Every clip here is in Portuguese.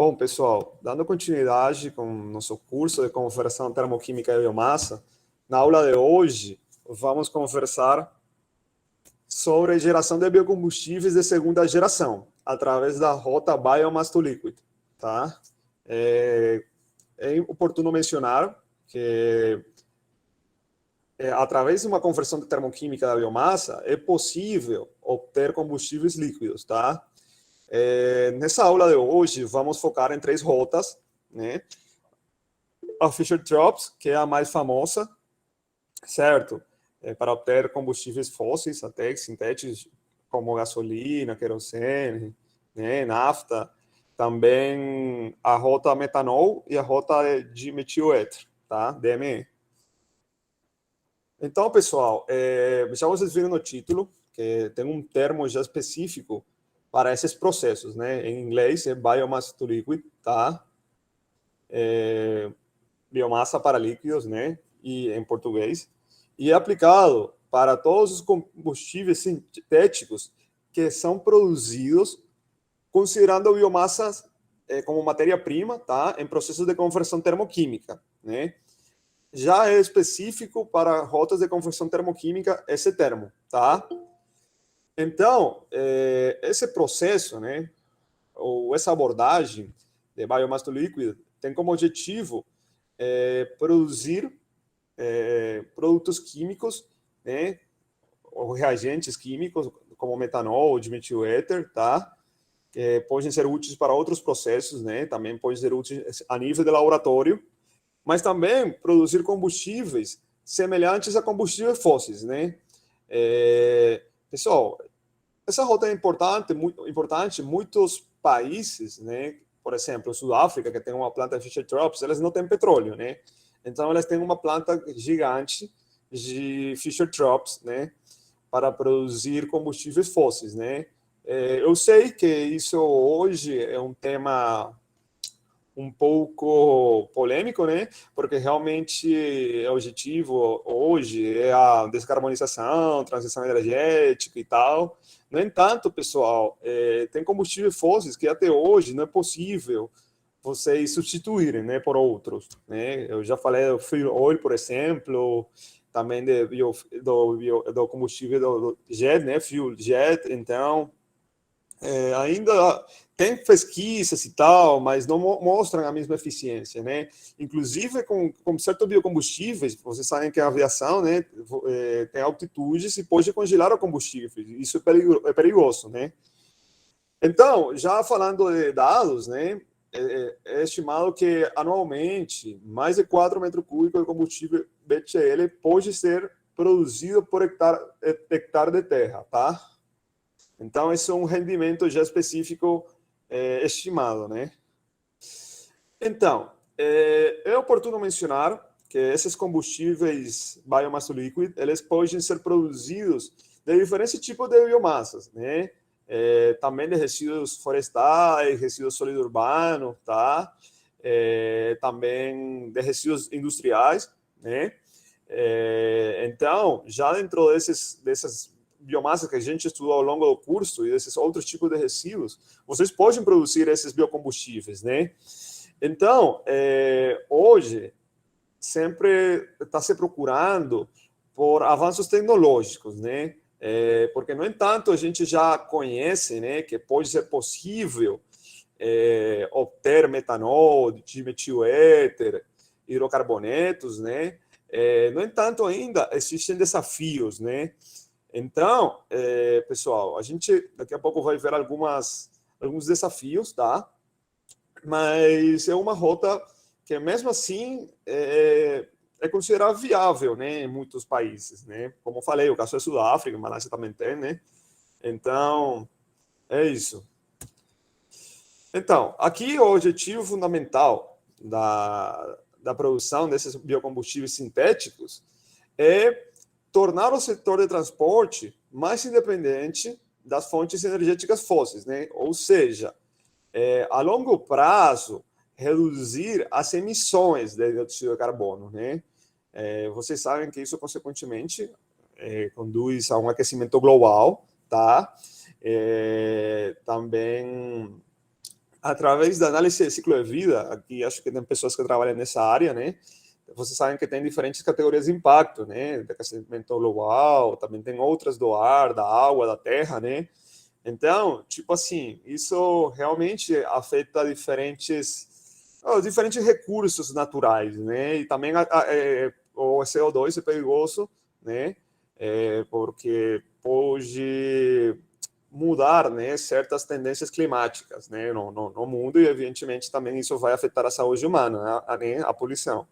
Bom, pessoal, dando continuidade com o nosso curso de conversão termoquímica de biomassa, na aula de hoje vamos conversar sobre geração de biocombustíveis de segunda geração, através da rota Biomass to Liquid. Tá? É oportuno mencionar que, através de uma conversão termoquímica da biomassa, é possível obter combustíveis líquidos. Tá? Nessa aula de hoje, vamos focar em 3 rotas, né? A Fischer-Tropsch, que é a mais famosa, certo? Para obter combustíveis fósseis, até sintéticos, como gasolina, querosene, né? Nafta. Também a rota metanol e a rota de metil-éter, tá? DME. Então, pessoal, já vocês viram no título que tem um termo já específico para esses processos, né? Em inglês é biomass to liquid, tá? Biomassa para líquidos, né? E em português. E é aplicado para todos os combustíveis sintéticos que são produzidos considerando biomassas como matéria-prima, tá? Em processos de conversão termoquímica, né? Já é específico para rotas de conversão termoquímica esse termo, tá? Então, esse processo, né, ou essa abordagem de biomass to liquid tem como objetivo produzir produtos químicos, né, ou reagentes químicos, como metanol ou dimetil-éter, tá? Podem ser úteis para outros processos, né? Também podem ser úteis a nível de laboratório, mas também produzir combustíveis semelhantes a combustíveis fósseis, né? Pessoal, essa rota é importante, muito importante. Muitos países, né? Por exemplo, Sudáfrica, que tem uma planta Fischer-Tropsch, elas não têm petróleo, né? Então, elas têm uma planta gigante de Fischer-Tropsch, né? Para produzir combustíveis fósseis, né? Eu sei que isso hoje é um tema um pouco polêmico, né? Porque realmente o objetivo hoje é a descarbonização, transição energética e tal. No entanto, pessoal, tem combustíveis fósseis que até hoje não é possível vocês substituírem, né, por outros, né? Eu já falei do fuel oil, por exemplo, também do combustível do jet, né, fuel jet. Então, ainda tem pesquisas e tal, mas não mostram a mesma eficiência, né? Inclusive com certos biocombustíveis, vocês sabem que a aviação, né, tem altitudes e pode congelar o combustível. Isso é perigoso, né? Então, já falando de dados, né, é estimado que anualmente mais de 4 metros cúbicos de combustível BTL pode ser produzido por hectare de terra, tá? Então, esse é um rendimento já específico estimado, né? Então, é oportuno mencionar que esses combustíveis biomass to liquid, eles podem ser produzidos de diferentes tipos de biomassas, né? Também de resíduos florestais, resíduos sólidos urbanos, tá? Também de resíduos industriais, né? Então, já dentro dessas biomassas que a gente estudou ao longo do curso e desses outros tipos de resíduos, vocês podem produzir esses biocombustíveis, né? Então, hoje, sempre está se procurando por avanços tecnológicos, né? Porque, no entanto, a gente já conhece, né, que pode ser possível obter metanol, dimetil-éter, hidrocarbonetos, né? No entanto, ainda existem desafios, né? Então, pessoal, a gente daqui a pouco vai ver alguns desafios, tá? Mas é uma rota que, mesmo assim, é considerada viável, né, em muitos países, né? Como eu falei, o caso é Sudáfrica, Malásia também tem, né? Então, é isso. Então, aqui o objetivo fundamental da produção desses biocombustíveis sintéticos é tornar o setor de transporte mais independente das fontes energéticas fósseis, né? Ou seja, a longo prazo, reduzir as emissões de dióxido de carbono, né? Vocês sabem que isso, consequentemente, conduz a um aquecimento global, tá? Também através da análise de ciclo de vida, aqui acho que tem pessoas que trabalham nessa área, né? Vocês sabem que tem diferentes categorias de impacto, né? De aquecimento global, também tem outras do ar, da água, da terra, né? Então, tipo assim, isso realmente afeta diferentes recursos naturais, né? E também o CO2 é perigoso, né? Porque pode mudar, né, certas tendências climáticas, né, no mundo, e evidentemente também isso vai afetar a saúde humana, né, a poluição.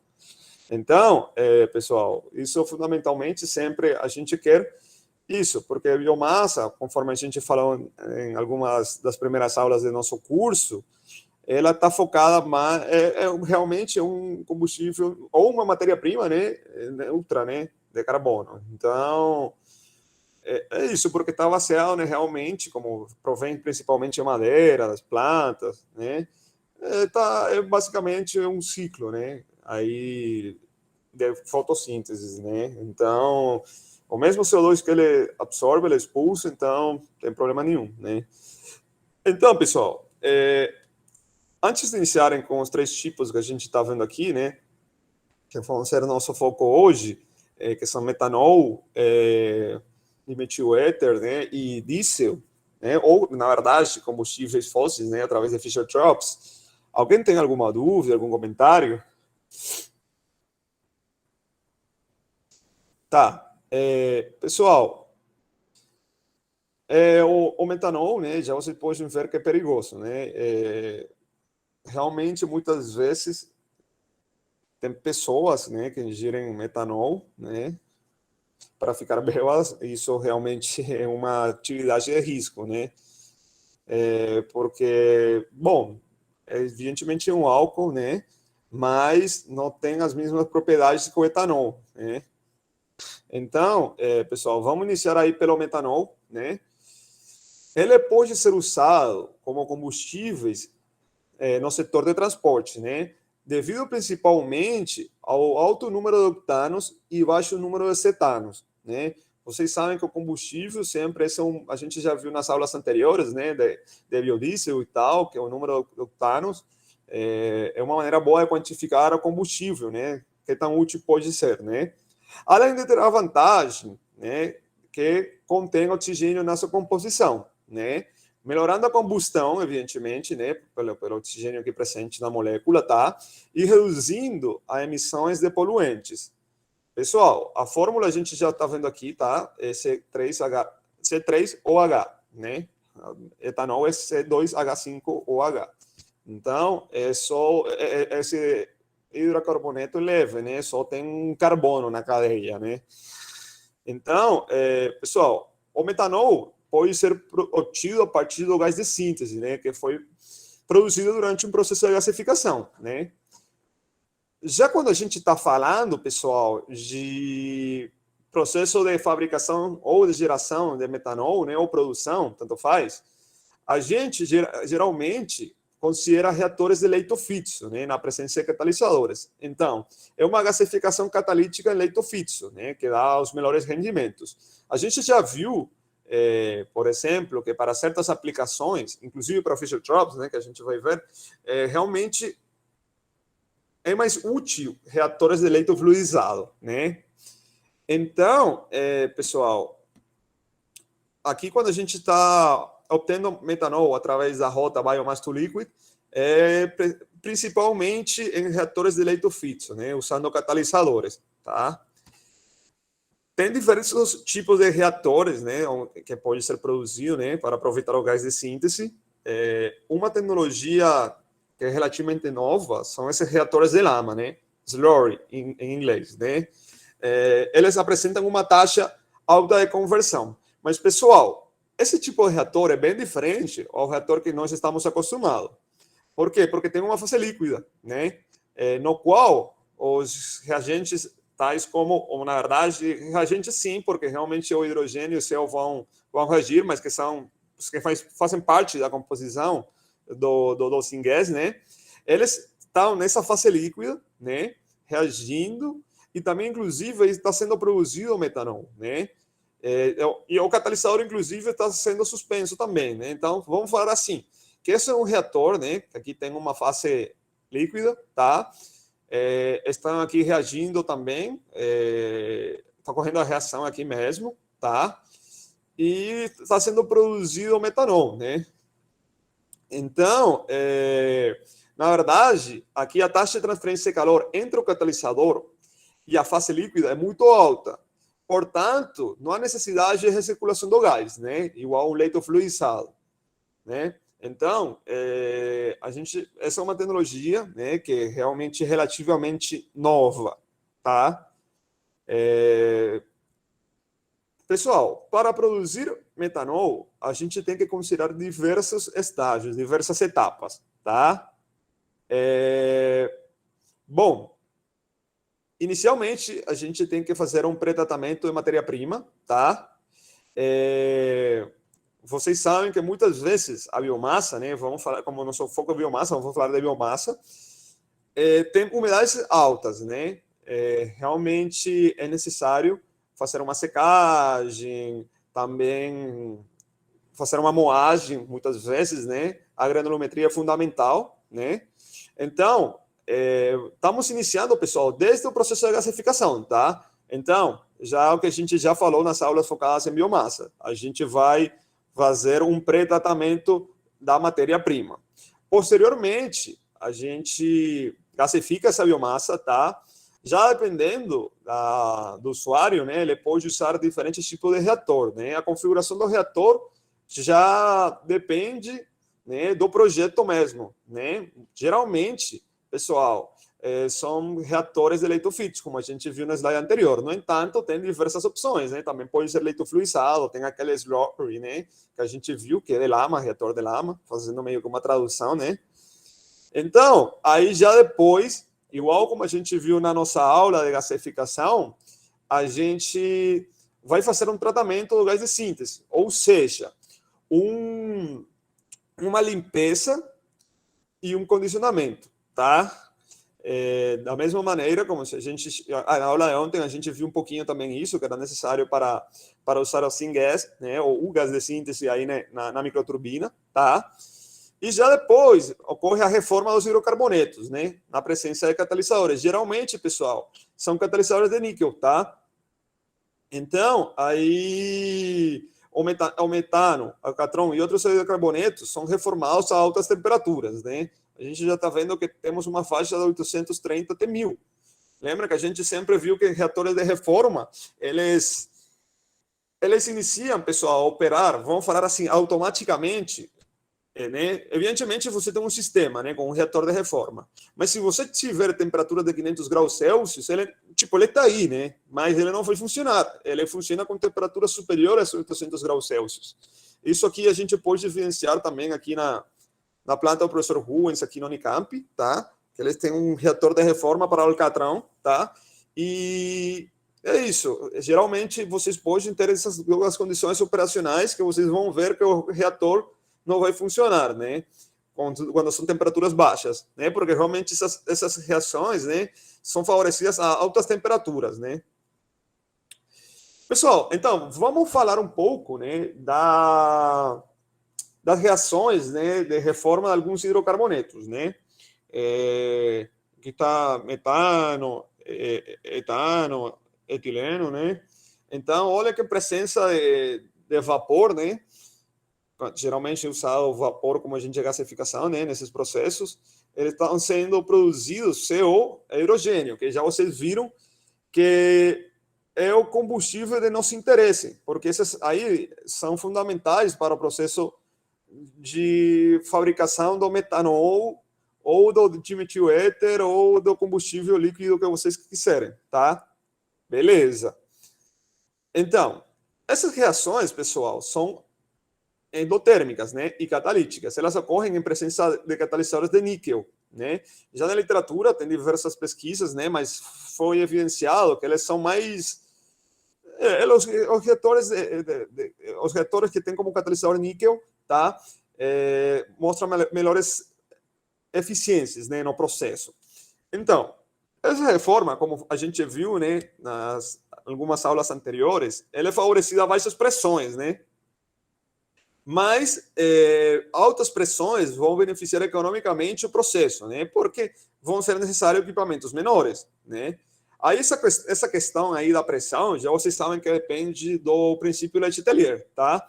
Então, pessoal, isso fundamentalmente sempre a gente quer isso, porque a biomassa, conforme a gente falou em algumas das primeiras aulas do nosso curso, ela está focada mais, realmente um combustível ou uma matéria-prima, né, neutra, né, de carbono. Então, isso, porque está baseado, né, realmente, como provém principalmente de madeira, das plantas, né, é basicamente um ciclo, né, aí de fotossíntese, né, então o mesmo CO2 que ele absorve, ele expulsa, então não tem problema nenhum, né. Então, pessoal, antes de iniciarem com os três tipos que a gente está vendo aqui, né, que vão ser o nosso foco hoje, que são metanol, dimetil éter, né, e diesel, né, ou, na verdade, combustíveis fósseis, né, através de Fischer-Tropsch. Alguém tem alguma dúvida, algum comentário? Tá. Pessoal, o metanol, né, já você pode ver que é perigoso, né? Realmente, muitas vezes, tem pessoas, né, que ingerem metanol, né, para ficar bêbadas. Isso realmente é uma atividade de risco, né? Porque, bom, evidentemente é um álcool, né? Mas não tem as mesmas propriedades que o etanol, né? Então, pessoal, vamos iniciar aí pelo metanol, né? Ele pode ser usado como combustíveis no setor de transporte, né? Devido principalmente ao alto número de octanos e baixo número de cetanos, né? Vocês sabem que o combustível sempre a gente já viu nas aulas anteriores, né, de biodiesel e tal, que é o número de octanos é uma maneira boa de quantificar o combustível, né? Que tão útil pode ser, né? Além de ter a vantagem, né, que contém oxigênio na sua composição, né? Melhorando a combustão, evidentemente, né, pelo oxigênio aqui presente na molécula, tá? E reduzindo as emissões de poluentes. Pessoal, a fórmula a gente já está vendo aqui, tá? É C3OH, né? Etanol é C2H5OH. Então, é só esse hidrocarboneto leve, né? Só tem um carbono na cadeia, né? Então, pessoal, o metanol pode ser obtido a partir do gás de síntese, né? Que foi produzido durante um processo de gasificação, né? Já quando a gente está falando, pessoal, de processo de fabricação ou de geração de metanol, né, ou produção, tanto faz, a gente geralmente considera reatores de leito fixo, né, na presença de catalisadores. Então, é uma gasificação catalítica em leito fixo, né, que dá os melhores rendimentos. A gente já viu, por exemplo, que para certas aplicações, inclusive para Fischer-Tropsch, né, que a gente vai ver, realmente é mais útil reatores de leito fluidizado, né? Então, pessoal, aqui quando a gente está obtendo metanol através da rota biomass to liquid, principalmente em reatores de leito fixo, né? Usando catalisadores, tá? Tem diferentes tipos de reatores, né? Que pode ser produzido, né? Para aproveitar o gás de síntese. Uma tecnologia que é relativamente nova são esses reatores de lama, né? Slurry, em inglês, né? Eles apresentam uma taxa alta de conversão. Mas, pessoal, esse tipo de reator é bem diferente ao reator que nós estamos acostumados. Por quê? Porque tem uma fase líquida, né? No qual os reagentes, tais como, ou na verdade, reagentes sim, porque realmente o hidrogênio e o CO vão reagir, mas que são que fazem parte da composição do syngas, né? Eles estão nessa fase líquida, né? Reagindo, e também, inclusive, está sendo produzido o metanol, né? E o catalisador, inclusive, está sendo suspenso também, né? Então, vamos falar assim, que esse é um reator, né? Aqui tem uma fase líquida, tá? Estão aqui reagindo também, está correndo a reação aqui mesmo, tá? E está sendo produzido metanol, né? Então, na verdade, aqui a taxa de transferência de calor entre o catalisador e a fase líquida é muito alta. Portanto, não há necessidade de recirculação do gás, né? Igual um leito fluidizado, né? Então, essa é uma tecnologia, né, que é realmente relativamente nova, tá? Pessoal, para produzir metanol, a gente tem que considerar diversos estágios, diversas etapas, tá? Bom, inicialmente, a gente tem que fazer um pré-tratamento de matéria-prima, tá? Vocês sabem que muitas vezes a biomassa, né, vamos falar, como nosso foco é biomassa, vamos falar de biomassa, tem umidades altas, né? Realmente é necessário fazer uma secagem, também fazer uma moagem, muitas vezes, né? A granulometria é fundamental, né? Então, estamos iniciando, pessoal, desde o processo de gasificação, tá? Então, já o que a gente já falou nas aulas focadas em biomassa, a gente vai fazer um pré-tratamento da matéria-prima. Posteriormente, a gente gasifica essa biomassa, tá? Já dependendo do usuário, né, ele pode usar diferentes tipos de reator, né? A configuração do reator já depende, né, do projeto mesmo, né? Geralmente, pessoal, são reatores de leito fixo, como a gente viu na slide anterior. No entanto, tem diversas opções, né? Também pode ser leito fluidizado, tem aquele slurry, né, que a gente viu que é de lama, reator de lama, fazendo meio que uma tradução, né? Então, aí já depois, igual como a gente viu na nossa aula de gasificação, a gente vai fazer um tratamento do gás de síntese, ou seja, uma limpeza e um condicionamento, tá? Da mesma maneira, como se a gente, na aula de ontem, a gente viu um pouquinho também isso, que era necessário para usar o syngas, né, ou o gás de síntese aí, né, na microturbina, tá? E já depois ocorre a reforma dos hidrocarbonetos, né? Na presença de catalisadores. Geralmente, pessoal, são catalisadores de níquel, tá? Então, aí o metano, o catrão e outros hidrocarbonetos são reformados a altas temperaturas, né? A gente já está vendo que temos uma faixa de 830 até 1000. Lembra que a gente sempre viu que reatores de reforma, eles iniciam, pessoal, a operar, vamos falar assim, automaticamente, né? Evidentemente, você tem um sistema, né, com um reator de reforma. Mas se você tiver temperatura de 500 graus Celsius, ele está aí, né? Mas ele não vai funcionar. Ele funciona com temperatura superior a 800 graus Celsius. Isso aqui a gente pode evidenciar também aqui na planta do professor Rubens, aqui no Unicamp, tá? Eles têm um reator de reforma para o Alcatrão, tá? E é isso. Geralmente, vocês podem ter essas duas condições operacionais que vocês vão ver que o reator não vai funcionar, né? Quando são temperaturas baixas, né? Porque realmente essas reações, né, são favorecidas a altas temperaturas, né? Pessoal, então, vamos falar um pouco, né, das reações, né, de reforma de alguns hidrocarbonetos, né? Que está metano, etano, etileno, né? Então, olha que presença de vapor, né? Geralmente é usado o vapor como agente de gasificação, né, nesses processos, eles estão sendo produzidos CO e hidrogênio, que já vocês viram que é o combustível de nosso interesse, porque esses aí são fundamentais para o processo de fabricação do metanol ou do dimetil-éter ou do combustível líquido que vocês quiserem, tá? Beleza. Então, essas reações, pessoal, são endotérmicas, né, e catalíticas. Elas ocorrem em presença de catalisadores de níquel, né? Já na literatura tem diversas pesquisas, né, mas foi evidenciado que eles são mais os reatores que têm como catalisador níquel, tá? Mostram melhores eficiências, né, no processo. Então, essa reforma, como a gente viu, né, nas algumas aulas anteriores, ela é favorecida a baixas pressões, né? Mas altas pressões vão beneficiar economicamente o processo, né? Porque vão ser necessários equipamentos menores, né? Aí essa questão aí da pressão, já vocês sabem que depende do princípio Letelier, tá?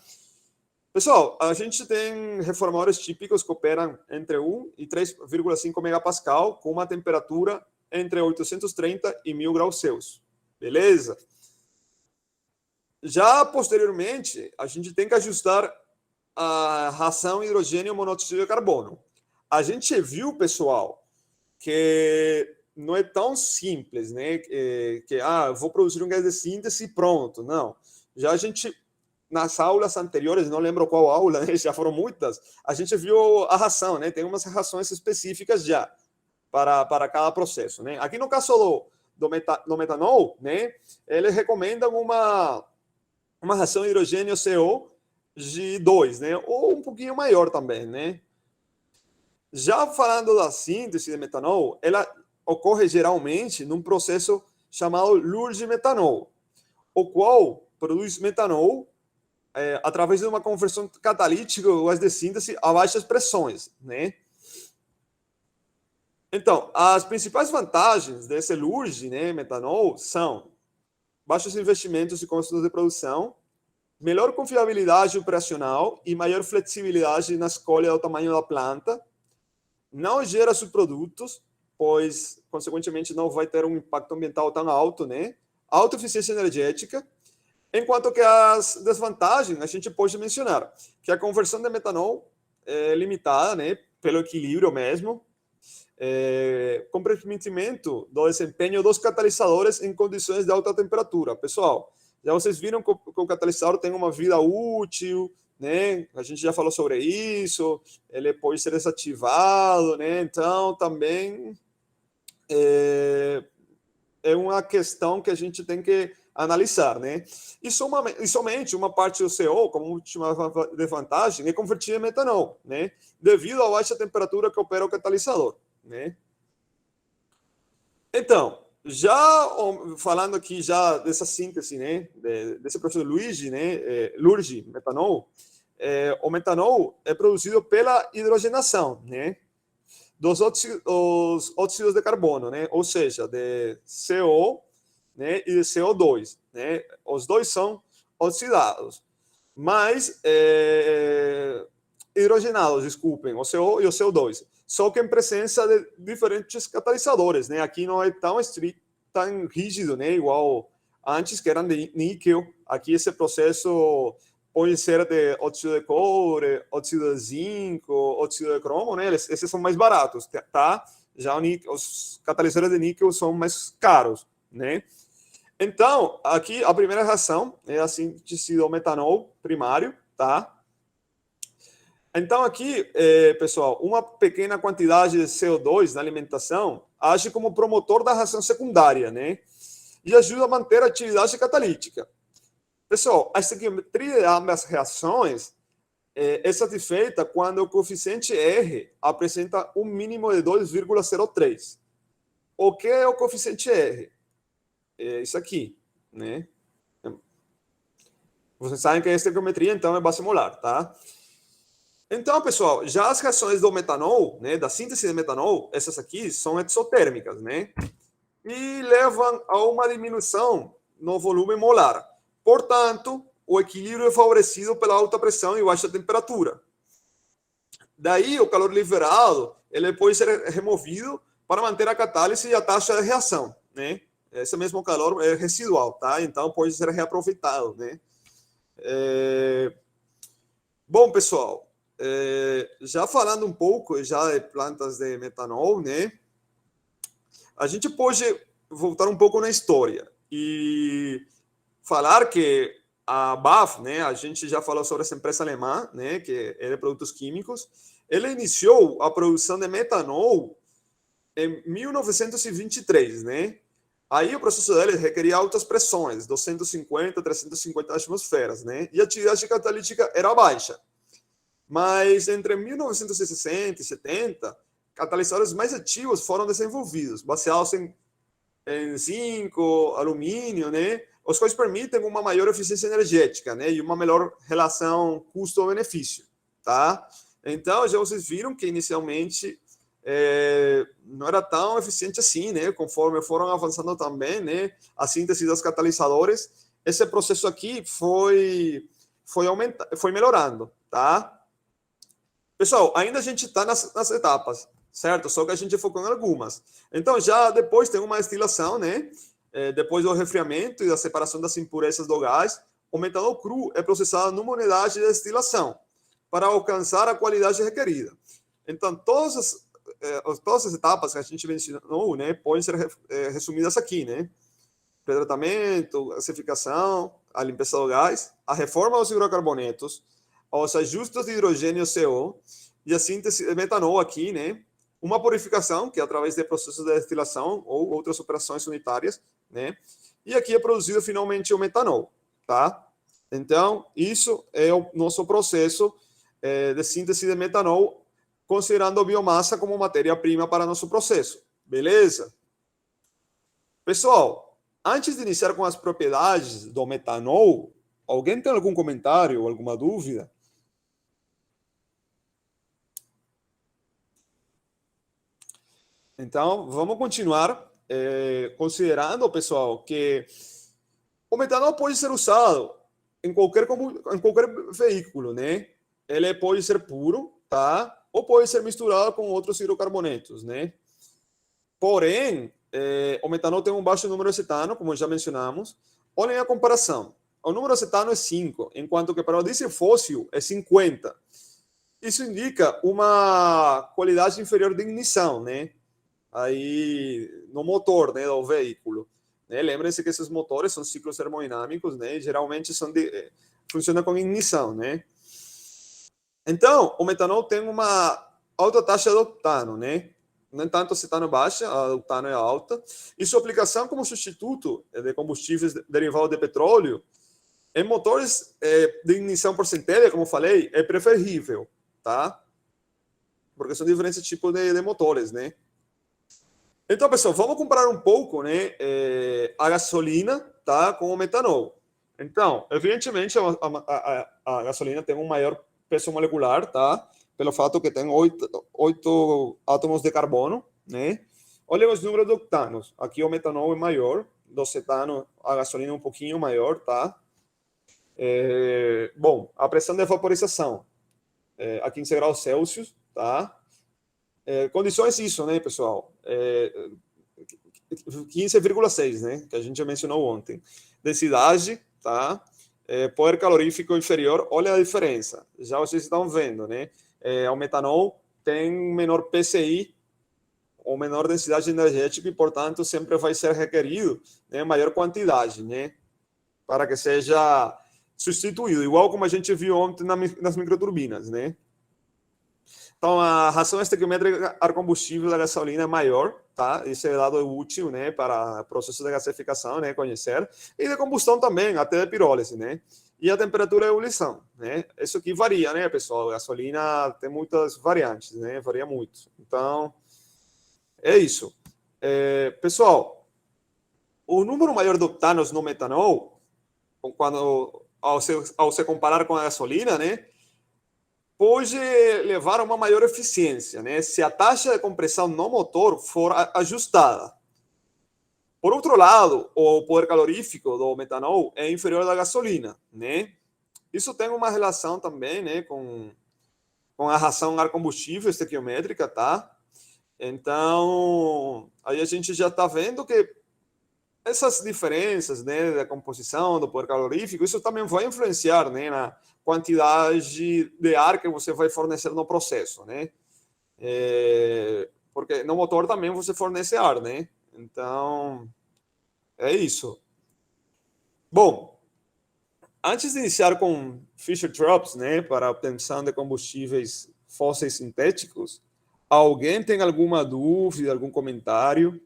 Pessoal, a gente tem reformadores típicos que operam entre 1 e 3,5 megapascal com uma temperatura entre 830 e 1000 graus Celsius. Beleza? Já posteriormente, a gente tem que ajustar a ração hidrogênio monóxido de carbono. A gente viu, pessoal, que não é tão simples, né? Vou produzir um gás de síntese e pronto. Não. Já a gente, nas aulas anteriores, não lembro qual aula, né? Já foram muitas, a gente viu a ração, né? Tem umas rações específicas já para cada processo, né? Aqui no caso do metanol, né? Eles recomendam uma ração hidrogênio CO de 2, né? Ou um pouquinho maior também, né? Já falando da síntese de metanol, ela ocorre geralmente num processo chamado Lurgi-metanol, o qual produz metanol através de uma conversão catalítica ou gás de síntese a baixas pressões, né? Então, as principais vantagens desse Lurgi, né, metanol, são baixos investimentos e custos de produção, melhor confiabilidade operacional e maior flexibilidade na escolha do tamanho da planta. Não gera subprodutos, pois, consequentemente, não vai ter um impacto ambiental tão alto, né? Alta eficiência energética, enquanto que as desvantagens a gente pode mencionar que a conversão de metanol é limitada, né? Pelo equilíbrio mesmo, comprometimento do desempenho dos catalisadores em condições de alta temperatura. Pessoal, já vocês viram que o catalisador tem uma vida útil, né? A gente já falou sobre isso, ele pode ser desativado, né? Então, também é uma questão que a gente tem que analisar, né? E somente uma parte do CO, como última desvantagem, é convertida em metanol, né? Devido à baixa temperatura que opera o catalisador, né? Então, já falando aqui já dessa síntese, né, desse processo Luigi, né, Lurgi, metanol, o metanol é produzido pela hidrogenação, né, dos óxidos de carbono, né, ou seja, de CO, né, e de CO2, né, os dois são oxidados, mas hidrogenados, desculpem, o CO e o CO2, só que em presença de diferentes catalisadores, né? Aqui não é tão estrito, tão rígido, né? Igual antes que eram de níquel. Aqui esse processo pode ser de óxido de cobre, óxido de zinco, óxido de cromo, né? Esses são mais baratos, tá? Já os catalisadores de níquel são mais caros, né? Então, aqui a primeira reação é a síntese do metanol primário, tá? Então, aqui, pessoal, uma pequena quantidade de CO2 na alimentação age como promotor da reação secundária, né? E ajuda a manter a atividade catalítica. Pessoal, a estequiometria de ambas reações é satisfeita quando o coeficiente R apresenta um mínimo de 2,03. O que é o coeficiente R? É isso aqui, né? Vocês sabem que a estequiometria, então, é base molar, tá? Então, pessoal, já as reações do metanol, né, da síntese de metanol, essas aqui são exotérmicas, né? E levam a uma diminuição no volume molar. Portanto, o equilíbrio é favorecido pela alta pressão e baixa temperatura. Daí, o calor liberado, ele pode ser removido para manter a catálise e a taxa de reação, né? Esse mesmo calor é residual, tá? Então, pode ser reaproveitado, né? Bom, pessoal, já falando um pouco já de plantas de metanol, né? A gente pode voltar um pouco na história e falar que a BAF, né? A gente já falou sobre essa empresa alemã, né? Que é de produtos químicos. Ela iniciou a produção de metanol em 1923, né? Aí o processo dele requeria altas pressões, 250, 350 atmosferas, né? E a atividade catalítica era baixa. Mas entre 1960 e 70, catalisadores mais ativos foram desenvolvidos, baseados em zinco, alumínio, né? os quais permitem uma maior eficiência energética, né? E uma melhor relação custo-benefício, tá? Então, já vocês viram que inicialmente não era tão eficiente assim, né? Conforme foram avançando também, né? A síntese dos catalisadores, esse processo aqui foi melhorando, tá? Pessoal, ainda a gente está nas etapas, certo? Só que a gente focou em algumas. Então, já depois tem uma destilação, né? Depois do resfriamento e da separação das impurezas do gás, o metanol cru é processado numa unidade de destilação para alcançar a qualidade requerida. Então, todas as etapas que a gente mencionou, né, podem ser resumidas aqui, né? Pré-tratamento, gasificação, a limpeza do gás, a reforma dos hidrocarbonetos, os ajustes de hidrogênio CO e a síntese de metanol aqui, né? Uma purificação, que é através de processos de destilação ou outras operações unitárias, né? E aqui é produzido finalmente o metanol, tá? Então, isso é o nosso processo de síntese de metanol, considerando a biomassa como matéria-prima para nosso processo. Beleza? Pessoal, antes de iniciar com as propriedades do metanol, alguém tem algum comentário ou alguma dúvida? Então, vamos continuar considerando, pessoal, que o metanol pode ser usado em qualquer veículo, né? Ele pode ser puro, tá? Ou pode ser misturado com outros hidrocarbonetos, né? Porém, o metanol tem um baixo número de cetano, como já mencionamos. Olhem a comparação. O número de cetano é 5, enquanto que para o diesel fóssil é 50. Isso indica uma qualidade inferior de ignição, né? Aí no motor, né, do veículo. Né? Lembrem-se que esses motores são ciclos termodinâmicos, né? E geralmente funcionam com ignição, né? Então, o metanol tem uma alta taxa de octano, né? No entanto, a cetano é baixa, a octano é alta. E sua aplicação como substituto de combustíveis derivados de petróleo em motores de ignição por centelha, como falei, é preferível, tá? Porque são diferentes tipos de motores, né? Então, pessoal, vamos comparar um pouco, né, a gasolina, tá, com o metanol. Então, evidentemente, a gasolina tem um maior peso molecular, tá? Pelo fato que tem 8 átomos de carbono, né? Olha os números de octanos. Aqui o metanol é maior, do cetano a gasolina é um pouquinho maior, tá? Bom, a pressão de vaporização a 15 graus Celsius, tá? Condições isso, né, pessoal? 15,6, né? Que a gente já mencionou ontem. Densidade, tá? Poder calorífico inferior, olha a diferença. Já vocês estão vendo, né? O metanol tem menor PCI ou menor densidade energética e, portanto, sempre vai ser requerido, né, maior quantidade, né? Para que seja substituído, igual como a gente viu ontem nas microturbinas, né? Então, a ração estequiométrica ar combustível da gasolina é maior, tá? Esse é dado útil, né, para processos de gasificação, né, conhecer, e de combustão também, até de pirólise, né? E a temperatura de ebulição, né? Isso aqui varia, né, pessoal? A gasolina tem muitas variantes, né? Varia muito. Então, é isso. Pessoal, o número maior de octanos no metanol, ao se comparar com a gasolina, né, pode levar a uma maior eficiência, né? Se a taxa de compressão no motor for ajustada. Por outro lado, o poder calorífico do metanol é inferior ao da gasolina, né? Isso tem uma relação também, né, com a ração ar combustível estequiométrica, tá? Então, aí a gente já está vendo que essas diferenças, né, da composição do poder calorífico, isso também vai influenciar, né, na quantidade de ar que você vai fornecer no processo, né? Porque no motor também você fornece ar, né? Então, é isso. Bom, antes de iniciar com Fischer-Tropsch, né, para a obtenção de combustíveis fósseis sintéticos, alguém tem alguma dúvida, algum comentário?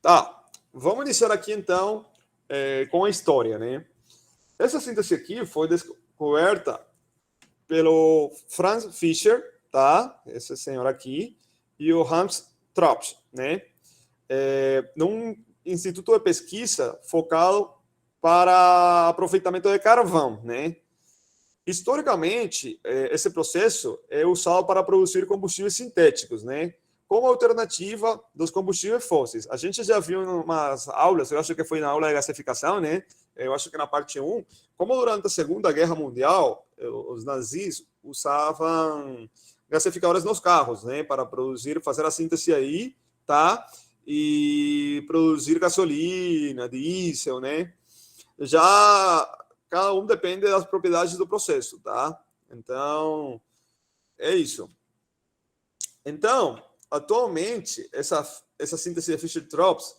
Tá, vamos iniciar aqui então com a história, né? Essa síntese aqui foi descoberta pelo Franz Fischer, tá? Esse senhor aqui, e o Hans Tropsch, né? Num instituto de pesquisa focado para aproveitamento de carvão, né? Historicamente, esse processo é usado para produzir combustíveis sintéticos, né? Como alternativa dos combustíveis fósseis. A gente já viu em umas aulas, eu acho que foi na aula de gasificação, né? Eu acho que na parte 1, como durante a Segunda Guerra Mundial, os nazis usavam gasificadores nos carros, né? Para produzir, fazer a síntese aí, tá? E produzir gasolina, diesel, né? Já cada um depende das propriedades do processo, tá? Então, é isso. Então, atualmente, essa síntese de Fischer-Tropsch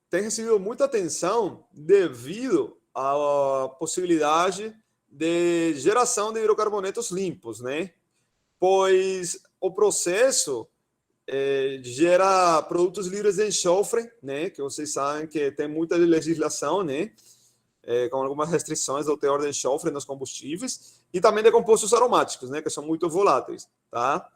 tem recebido muita atenção devido à possibilidade de geração de hidrocarbonetos limpos, né? Pois o processo gera produtos livres de enxofre, né? Que vocês sabem que tem muita legislação, né? Com algumas restrições ao teor de enxofre nos combustíveis e também de compostos aromáticos, né? Que são muito voláteis, tá?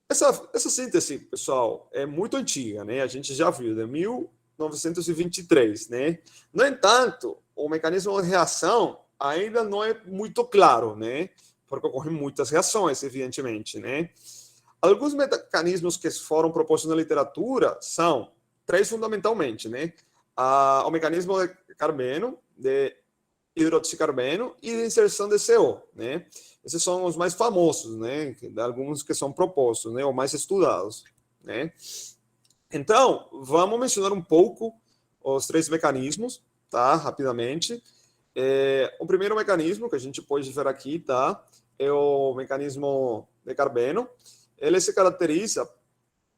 Essa síntese, pessoal, é muito antiga, né? A gente já viu, de 1923, né? No entanto, o mecanismo de reação ainda não é muito claro, né? Porque ocorrem muitas reações, evidentemente, né? Alguns mecanismos que foram propostos na literatura são três fundamentalmente, né? O mecanismo de carbono, de hidroxicarbeno e de inserção de CO, né? Esses são os mais famosos, né? Alguns que são propostos, né? Ou mais estudados, né? Então, vamos mencionar um pouco os três mecanismos, tá? Rapidamente. O primeiro mecanismo que a gente pode ver aqui, tá? É o mecanismo de carbono. Ele se caracteriza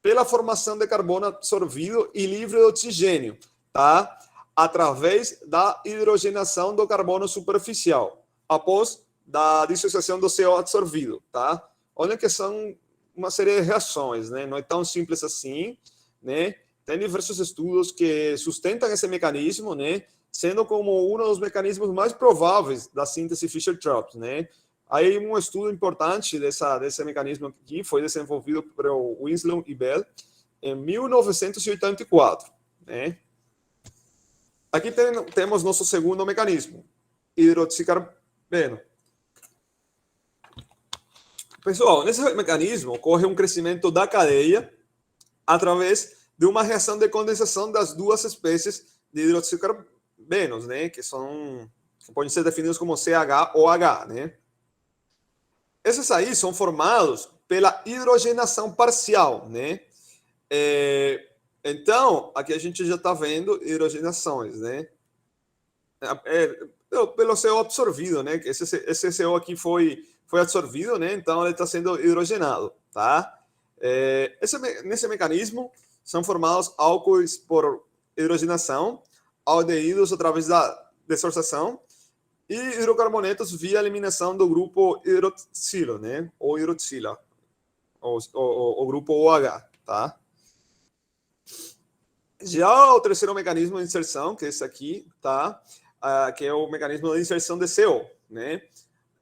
pela formação de carbono absorvido e livre de oxigênio, tá? Através da hidrogenação do carbono superficial, após da dissociação do CO absorvido, tá? Olha que são uma série de reações, né? Não é tão simples assim, né? Tem diversos estudos que sustentam esse mecanismo, né? Sendo como um dos mecanismos mais prováveis da síntese Fischer-Tropsch, né? Aí um estudo importante desse mecanismo aqui foi desenvolvido por Winslow e Bell em 1984, né? Aqui temos nosso segundo mecanismo, hidroxicarbeno. Pessoal, nesse mecanismo ocorre um crescimento da cadeia através de uma reação de condensação das duas espécies de hidroxicarbenos, né? Que podem ser definidos como CH ou H, né? Esses aí são formados pela hidrogenação parcial, né? Então, aqui a gente já está vendo hidrogenações, né? Pelo CO absorvido, né? Esse CO aqui foi absorvido, né? Então ele está sendo hidrogenado, tá? Nesse mecanismo são formados álcoois por hidrogenação, aldeídos através da dissociação e hidrocarbonetos via eliminação do grupo hidroxilo, né? Ou hidroxila, o grupo OH, tá? Já o terceiro mecanismo de inserção, que é esse aqui, tá? Que é o mecanismo de inserção de CO, né?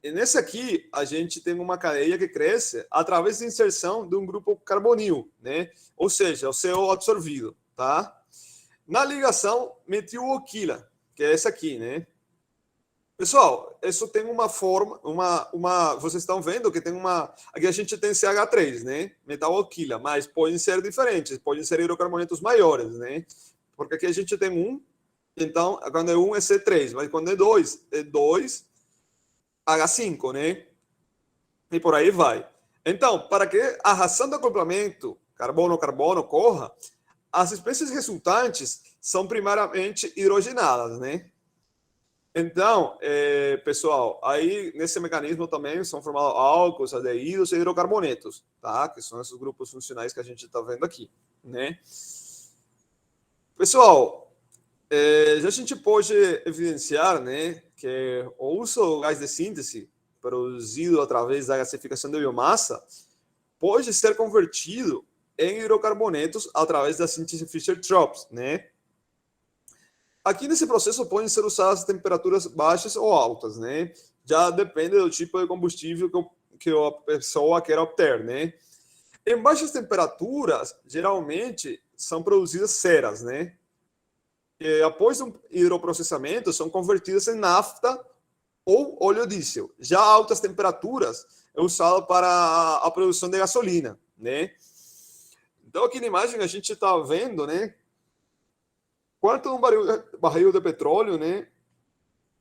E nesse aqui, a gente tem uma cadeia que cresce através da inserção de um grupo carbonil, né? Ou seja, o CO absorvido, tá? Na ligação metilalquila, que é essa aqui, né? Pessoal, isso tem uma forma, vocês estão vendo que tem aqui a gente tem CH3, né? Metal-alquila, mas podem ser diferentes, podem ser hidrocarbonetos maiores, né? Porque aqui a gente tem um, então, quando é um é C3, mas quando é 2, é 2H5, né? E por aí vai. Então, para que a reação de acoplamento carbono-carbono ocorra, as espécies resultantes são primariamente hidrogenadas, né? Então, pessoal, aí nesse mecanismo também são formados álcools, aldeídos e hidrocarbonetos, tá? Que são esses grupos funcionais que a gente está vendo aqui, né? Pessoal, já a gente pode evidenciar, né, que o uso do gás de síntese produzido através da gasificação de biomassa pode ser convertido em hidrocarbonetos através da síntese Fischer-Tropsch, né? Aqui nesse processo podem ser usadas temperaturas baixas ou altas, né? Já depende do tipo de combustível que a pessoa quer obter, né? Em baixas temperaturas, geralmente, são produzidas ceras, né? E, após um hidroprocessamento, são convertidas em nafta ou óleo diesel. Já a altas temperaturas é usado para a produção de gasolina, né? Então, aqui na imagem a gente está vendo, né? Quanto um barril de petróleo, né?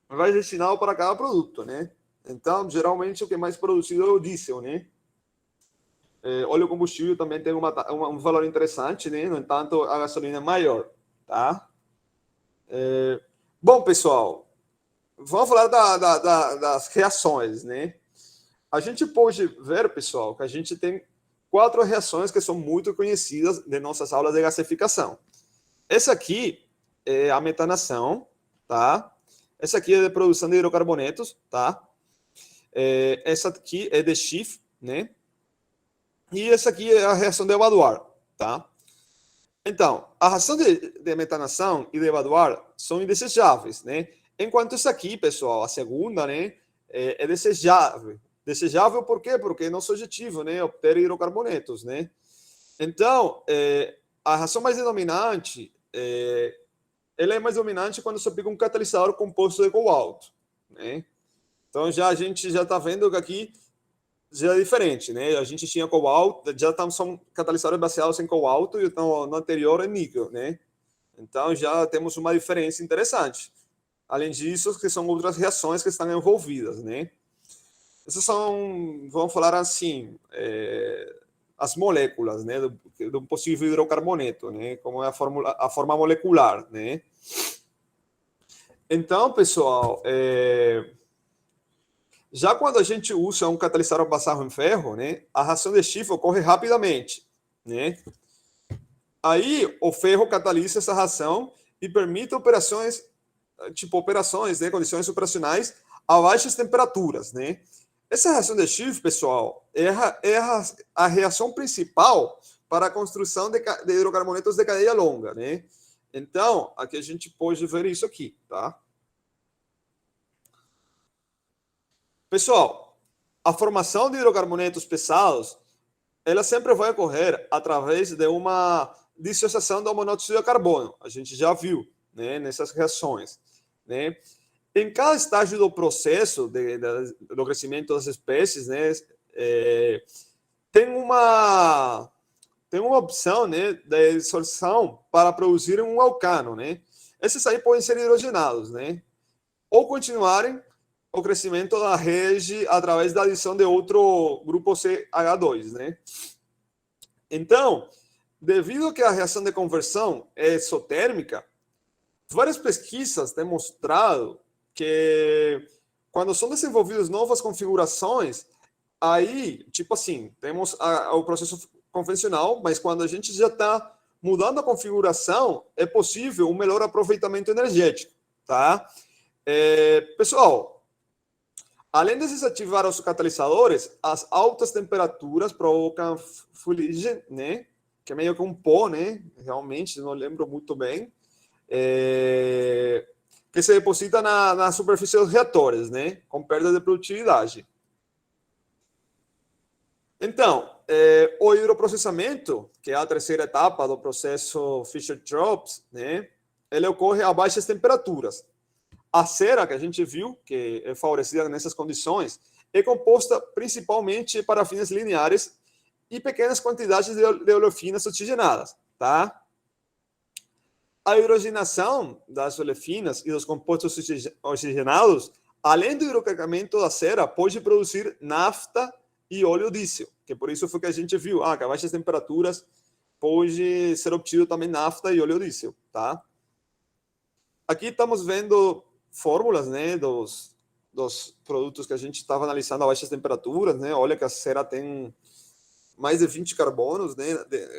Vai destinado para cada produto, né? Então, geralmente, o que é mais produzido é o diesel, né? Óleo combustível também tem um valor interessante, né? No entanto, a gasolina é maior, tá? Bom, pessoal, vamos falar das reações, né? A gente pode ver, pessoal, que a gente tem 4 reações que são muito conhecidas de nossas aulas de gasificação. Essa aqui é a metanação, tá? Essa aqui é de produção de hidrocarbonetos, tá? Essa aqui é de Schiff, né? E essa aqui é a reação de Avogadro, tá? Então, a reação de metanação e de Avogadro são indesejáveis, né? Enquanto essa aqui, pessoal, a segunda, né, é desejável. Desejável por quê? Porque é nosso objetivo, né, obter hidrocarbonetos, né? Então, a reação mais dominante, ela é mais dominante quando você aplica um catalisador composto de cobalto, né? Então, a gente já está vendo que aqui já é diferente, né? A gente tinha cobalto, são catalisadores baseados em cobalto e então, no anterior é níquel, né? Então, já temos uma diferença interessante. Além disso, que são outras reações que estão envolvidas, né? Essas são, vamos falar assim, as moléculas, né, do possível hidrocarboneto, né, como é a forma molecular, né. Então, pessoal, já quando a gente usa um catalisador baseado em ferro, né, a reação de Schiff ocorre rapidamente, né. Aí o ferro catalisa essa reação e permite operações, né, condições operacionais a baixas temperaturas, né. Essa reação de Schiff, pessoal, é a reação principal para a construção de hidrocarbonetos de cadeia longa, né? Então, aqui a gente pode ver isso aqui, tá? Pessoal, a formação de hidrocarbonetos pesados, ela sempre vai ocorrer através de uma dissociação do monóxido de carbono. A gente já viu, né, nessas reações, né? Em cada estágio do processo do crescimento das espécies, né, tem uma opção, né, de dissolução para produzir um alcano, né? Esses aí podem ser hidrogenados, né? Ou continuarem o crescimento da rede através da adição de outro grupo CH2, né? Então, devido a que a reação de conversão é exotérmica, várias pesquisas têm mostrado que quando são desenvolvidas novas configurações, aí, tipo assim, temos o processo convencional, mas quando a gente já está mudando a configuração, é possível um melhor aproveitamento energético, tá? Pessoal, além de desativar os catalisadores, as altas temperaturas provocam fuligem, né? Que é meio que um pó, né? Realmente, não lembro muito bem. Que se deposita na superfície dos reatores, né? Com perda de produtividade. Então, o hidroprocessamento, que é a terceira etapa do processo Fischer-Tropsch, né? Ele ocorre a baixas temperaturas. A cera que a gente viu, que é favorecida nessas condições, é composta principalmente de parafinas lineares e pequenas quantidades de olefinas oxigenadas, tá? A hidrogenação das olefinas e dos compostos oxigenados, além do hidrocarregamento da cera, pode produzir nafta e óleo diesel, que por isso foi que a gente viu, que a baixas temperaturas pode ser obtido também nafta e óleo diesel, tá? Aqui estamos vendo fórmulas, né, dos produtos que a gente estava analisando a baixas temperaturas, né? Olha que a cera tem mais de 20 carbonos, né,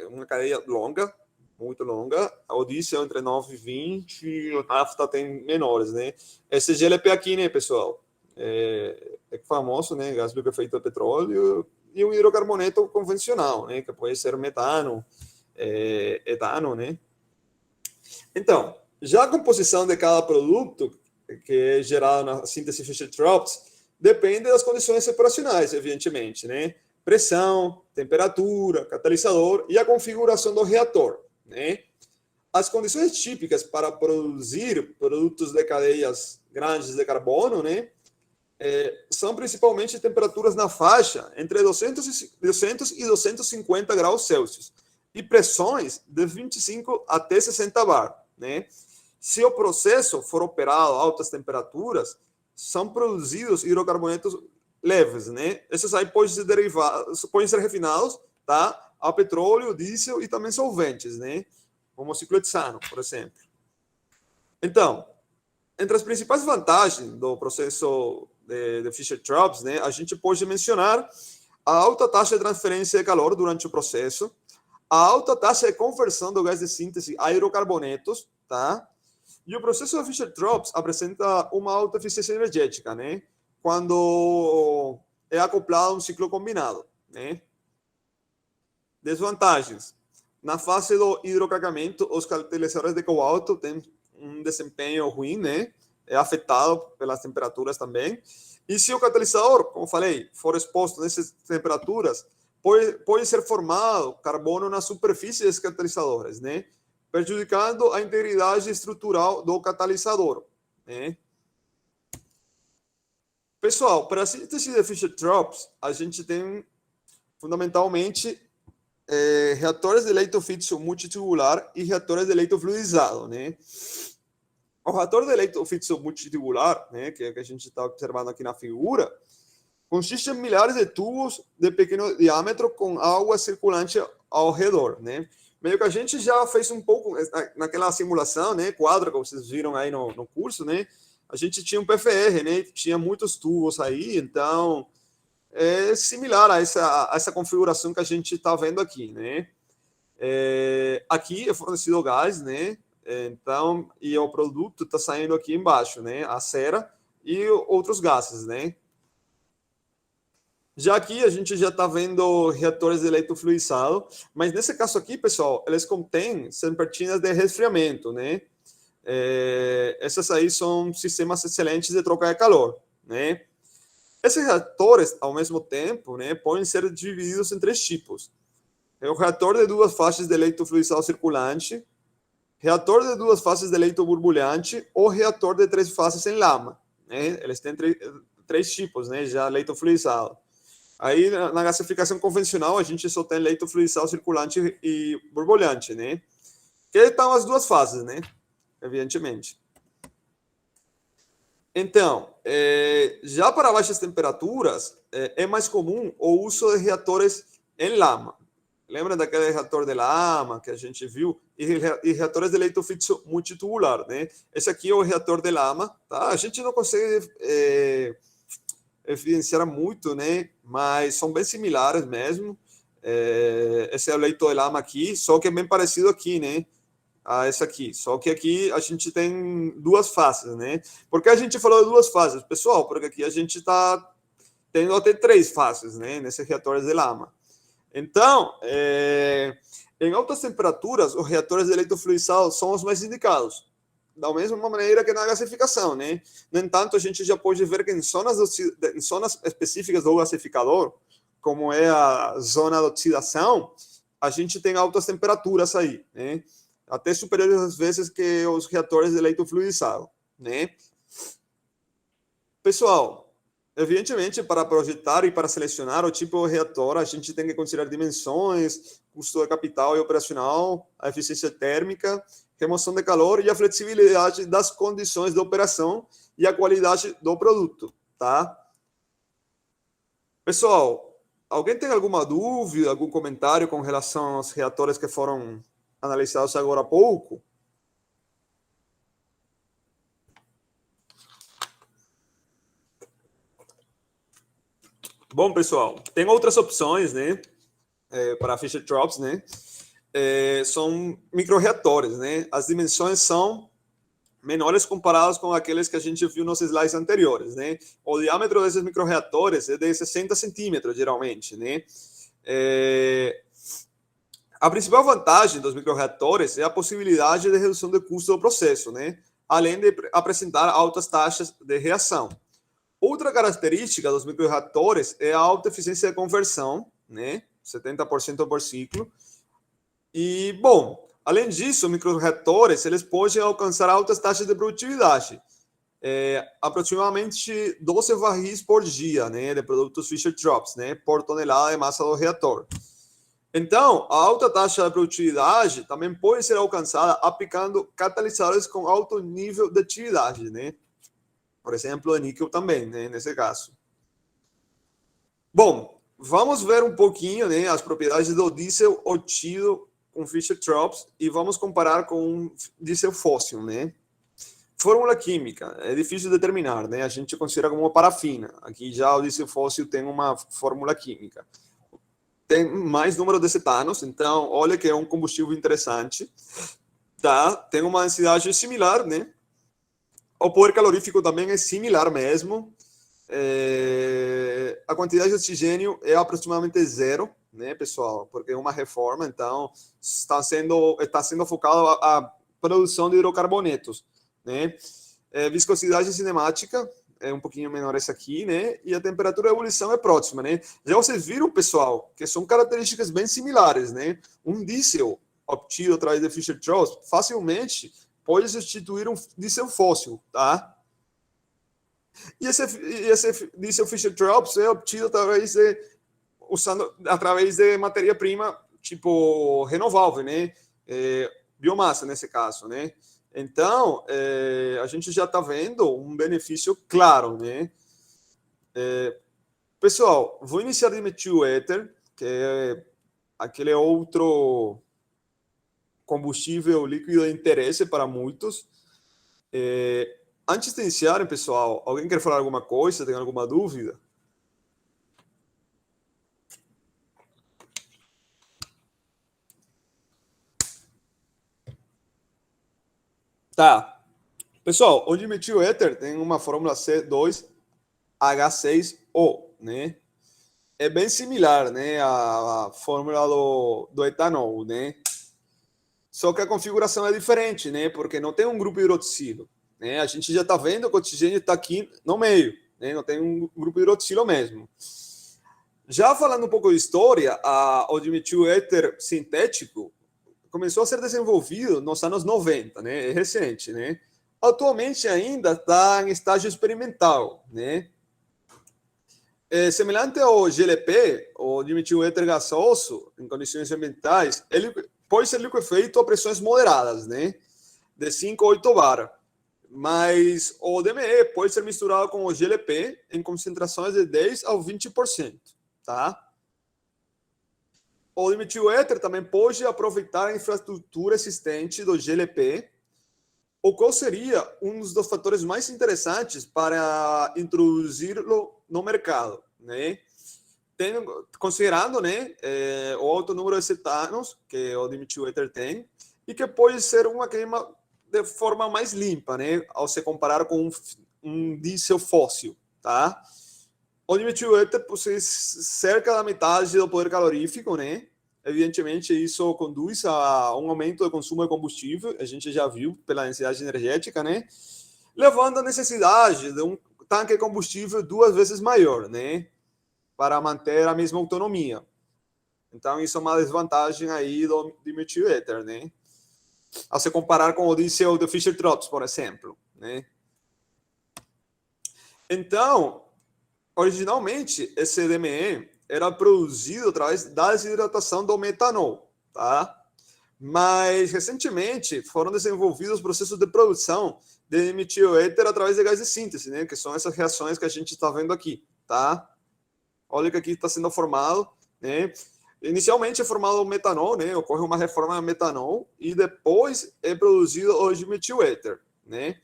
uma cadeia longa, muito longa. O diesel entre 9 e 20, e o nafta tem menores, né? Esse GLP aqui, né, pessoal? É famoso, né? Gás liquefeito de petróleo e um hidrocarboneto convencional, né? Que pode ser metano, etano, né? Então, já a composição de cada produto que é gerado na síntese Fischer-Tropsch depende das condições operacionais, evidentemente, né? pressão, temperatura, catalisador e a configuração do reator, né? As condições típicas para produzir produtos de cadeias grandes de carbono, né, são principalmente temperaturas na faixa entre 200 e 250 graus Celsius e pressões de 25 até 60 bar, né? Se o processo for operado a altas temperaturas, são produzidos hidrocarbonetos leves, né? Esses aí podem ser refinados, tá? A petróleo, diesel e também solventes, né? Como o ciclohexano, por exemplo. Então, entre as principais vantagens do processo de Fischer-Tropsch, né, a gente pode mencionar a alta taxa de transferência de calor durante o processo, a alta taxa de conversão do gás de síntese a hidrocarbonetos, tá? E o processo de Fischer-Tropsch apresenta uma alta eficiência energética, né? Quando é acoplado a um ciclo combinado, né? Desvantagens. Na fase do hidrocarregamento, os catalisadores de cobalto têm um desempenho ruim, né? É afetado pelas temperaturas também. E se o catalisador, como falei, for exposto nessas temperaturas, pode ser formado carbono na superfície desses catalisadores, né? Prejudicando a integridade estrutural do catalisador, né? Pessoal, para a síntese de Fischer-Tropsch, a gente tem fundamentalmente reatores de leito fixo multitubular e reatores de leito fluidizado, né? O reator de leito fixo multitubular, né, que a gente está observando aqui na figura, consiste em milhares de tubos de pequeno diâmetro com água circulante ao redor, né? Meio que a gente já fez um pouco naquela simulação, né, quadro que vocês viram aí no curso, né? A gente tinha um PFR, né? Tinha muitos tubos aí, então é similar a essa configuração que a gente está vendo aqui, né? Aqui é fornecido o gás, né? Então, e o produto está saindo aqui embaixo, né? A cera e outros gases, né? Já aqui a gente já está vendo reatores de leito fluidizado, mas nesse caso aqui, pessoal, eles contêm serpentinas de resfriamento, né? Essas aí são sistemas excelentes de troca de calor, né? Esses reatores, ao mesmo tempo, né, podem ser divididos em três tipos. O reator de duas fases de leito fluidizado circulante, reator de duas fases de leito borbulhante ou reator de três fases em lama, né? Eles têm três tipos, né, já leito fluidizado. Aí, na gasificação convencional, a gente só tem leito fluidizado circulante e borbulhante, né? Que estão as duas fases, né? Evidentemente. Então, já para baixas temperaturas, é mais comum o uso de reatores em lama. Lembra daquele reator de lama que a gente viu? E reatores de leito fixo multitubular, né? Esse aqui é o reator de lama, tá? A gente não consegue evidenciar muito, né? Mas são bem similares mesmo. Esse é o leito de lama aqui, só que é bem parecido aqui, né? A essa aqui. Só que aqui a gente tem duas faces, né? Por que a gente falou de duas fases, pessoal? Porque aqui a gente está tendo até três faces, né? Nesses reatores de lama. Então, em altas temperaturas, os reatores de leito fluidizado são os mais indicados, da mesma maneira que na gasificação, né? No entanto, a gente já pode ver que em zonas específicas do gasificador, como é a zona de oxidação, a gente tem altas temperaturas aí, né? Até superiores às vezes que os reatores de leito fluidizado, né? Pessoal, evidentemente, para projetar e para selecionar o tipo de reator, a gente tem que considerar dimensões, custo de capital e operacional, a eficiência térmica, remoção de calor e a flexibilidade das condições de operação e a qualidade do produto, tá? Pessoal, alguém tem alguma dúvida, algum comentário com relação aos reatores que foram analisados agora há pouco? Bom, pessoal, tem outras opções, né, para Fischer-Tropsch, né? São microreatores, né? As dimensões são menores comparadas com aqueles que a gente viu nos slides anteriores, né? O diâmetro desses microreatores é de 60 centímetros, geralmente, né? A principal vantagem dos microreatores é a possibilidade de redução do custo do processo, né? Além de apresentar altas taxas de reação. Outra característica dos microreatores é a alta eficiência de conversão, né? 70% por ciclo. E, bom, além disso, microreatores, eles podem alcançar altas taxas de produtividade. Aproximadamente 12 barris por dia, né, de produtos Fischer-Tropsch, né, por tonelada de massa do reator. Então, a alta taxa de produtividade também pode ser alcançada aplicando catalisadores com alto nível de atividade, né? Por exemplo, o níquel também, né, nesse caso. Bom, vamos ver um pouquinho, né, as propriedades do diesel obtido com Fischer-Tropsch e vamos comparar com diesel fóssil, né? Fórmula química, é difícil determinar, né? A gente considera como uma parafina. Aqui já o diesel fóssil tem uma fórmula química. Tem mais número de cetanos, então olha que é um combustível interessante, tá? Tem uma densidade similar, né? O poder calorífico também é similar mesmo. A quantidade de oxigênio é aproximadamente zero, né, pessoal? Porque é uma reforma, então está sendo focado a produção de hidrocarbonetos, né? Viscosidade cinemática é um pouquinho menor essa aqui, né? E a temperatura de ebulição é próxima, né? Já vocês viram, pessoal, que são características bem similares, né? Um diesel obtido através de Fischer-Tropsch facilmente pode substituir um diesel fóssil, tá? E esse diesel Fischer-Tropsch é obtido através de matéria-prima tipo renovável, né? Biomassa nesse caso, né? Então, a gente já está vendo um benefício claro, né? Pessoal, vou iniciar de metil éter, que é aquele outro combustível líquido de interesse para muitos. Antes de iniciarem, pessoal, alguém quer falar alguma coisa? Tem alguma dúvida? Tá. Pessoal, o dimetil éter tem uma fórmula C2H6O, né? É bem similar, né, à fórmula do etanol, né? Só que a configuração é diferente, né? Porque não tem um grupo hidroxilo, né? A gente já está vendo que o oxigênio está aqui no meio, né? Não tem um grupo hidroxilo mesmo. Já falando um pouco de história, o dimetil éter sintético começou a ser desenvolvido nos anos 90, né? É recente, né? Atualmente ainda está em estágio experimental, né? Semelhante ao GLP, o dimetil éter gasoso, em condições ambientais, ele pode ser liquefeito a pressões moderadas, né? De 5 a 8 bar. Mas o DME pode ser misturado com o GLP em concentrações de 10 a 20%, tá? O dimetil éter também pode aproveitar a infraestrutura existente do GLP, o qual seria um dos fatores mais interessantes para introduzi-lo no mercado, né? Considerando, né, o alto número de cetanos que o dimetil éter tem e que pode ser uma queima de forma mais limpa, né, ao se comparar com um diesel fóssil, tá? O dimetil éter possui cerca da metade do poder calorífico, né? Evidentemente, isso conduz a um aumento do consumo de combustível, a gente já viu pela densidade energética, né? Levando à necessidade de um tanque de combustível 2 vezes maior, né? Para manter a mesma autonomia. Então, isso é uma desvantagem aí do dimetil éter, né? Ao se comparar com o diesel do Fischer-Tropsch, por exemplo, né? Então, originalmente, esse DME era produzido através da desidratação do metanol, tá? Mas, recentemente, foram desenvolvidos processos de produção de metil éter através de gás de síntese, né? Que são essas reações que a gente está vendo aqui, tá? Olha que aqui está sendo formado, né? Inicialmente é formado o metanol, né? Ocorre uma reforma do metanol e depois é produzido o dimetil éter, né?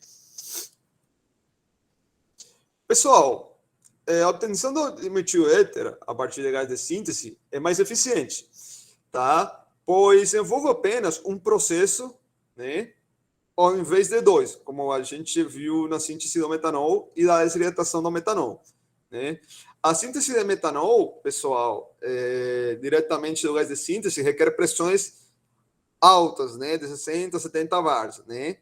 Pessoal, a obtenção do dimetil éter a partir de gás de síntese é mais eficiente, tá? Pois envolve apenas um processo, né? Ao invés de dois, como a gente viu na síntese do metanol e da desidratação do metanol, né? A síntese de metanol, pessoal, diretamente do gás de síntese, requer pressões altas, né, de 60 a 70 bars, né?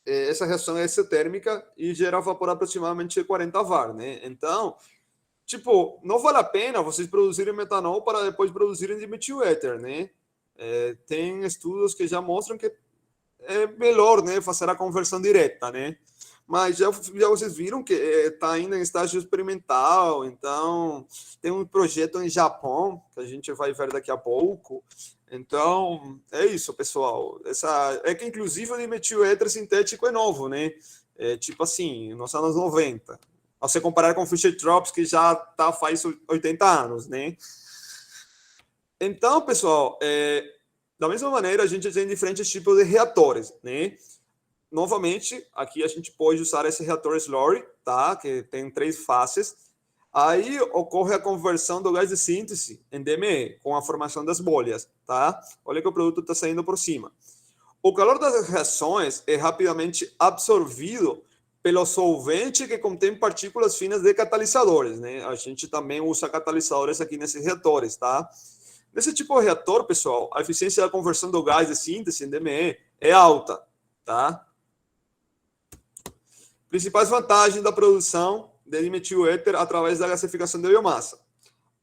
Essa reação é exotérmica e gera vapor aproximadamente 40 bar, né? Então, tipo, não vale a pena vocês produzirem metanol para depois produzirem dimetil éter, né? Tem estudos que já mostram que é melhor, né, fazer a conversão direta, né? Mas já vocês viram que está ainda em estágio experimental, então tem um projeto em Japão que a gente vai ver daqui a pouco. Então é isso, pessoal. É que inclusive o dimetil-éter sintético é novo, né? Tipo assim, nos anos 90. Ao você comparar com o Fischer-Tropsch, que já tá faz 80 anos, né? Então, pessoal, da mesma maneira, a gente tem diferentes tipos de reatores, né? Novamente, aqui a gente pode usar esse reator slurry, tá? Que tem 3 fases. Aí ocorre a conversão do gás de síntese em DME, com a formação das bolhas, tá? Olha que o produto está saindo por cima. O calor das reações é rapidamente absorvido pelo solvente que contém partículas finas de catalisadores, né? A gente também usa catalisadores aqui nesses reatores, tá? Nesse tipo de reator, pessoal, a eficiência da conversão do gás de síntese em DME é alta, tá? Principais vantagens da produção de dimetil-éter através da gasificação da biomassa.